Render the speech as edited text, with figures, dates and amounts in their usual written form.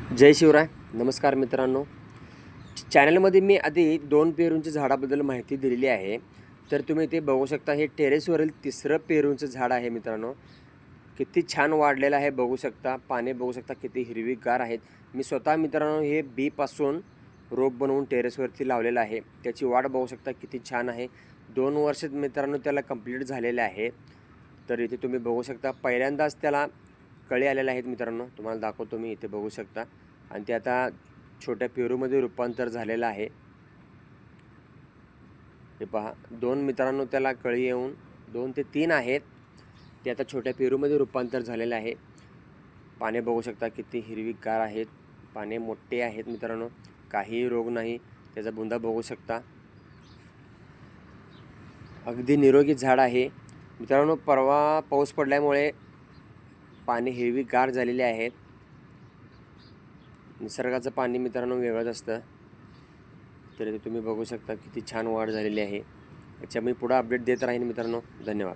जय शिवराय. नमस्कार मित्रांनो. चॅनलमध्ये मी आधी 2 पेरूंच्या झाडाबद्दल माहिती दिलेली आहे. तर तुम्ही ते बघू शकता. हे टेरेसवरील तिसरं पेरूंचं झाड आहे मित्रांनो. किती छान वाढलेलं आहे बघू शकता. पाने बघू शकता किती हिरवीगार आहेत. मी स्वतः मित्रांनो हे बीपासून रोप बनवून टेरेसवरती लावलेलं आहे. त्याची वाढ बघू शकता किती छान आहे. 2 वर्ष मित्रांनो त्याला कंप्लीट झालेले आहे. तर इथे तुम्ही बघू शकता पहिल्यांदाच त्याला कळी आलेल्या आहेत मित्रांनो. तुम्हाला दाखवतो मी. इथे बघू शकता. आणि ते आता छोट्या पेरूमध्ये रूपांतर झालेलं आहे. हे पहा 2 मित्रांनो त्याला कळी येऊन 2 ते 3 आहेत. ते आता छोट्या पेरूमध्ये रूपांतर झालेलं आहे. पाने बघू शकता किती हिरवीगार आहेत. पाने मोठे आहेत मित्रांनो. काही रोग नाही. त्याचा बुंदा बघू शकता. अगदी निरोगी झाड आहे मित्रांनो. परवा पाऊस पडल्यामुळे पाने हिरवीगार झालेले आहेत. निसर्गाचं पाणी मित्रांनो वेगळंच असतं. तर तुम्ही बघू शकता किती छान वाढ झालेली आहे. याच्या मी पुढे अपडेट देत राहीन मित्रांनो. धन्यवाद.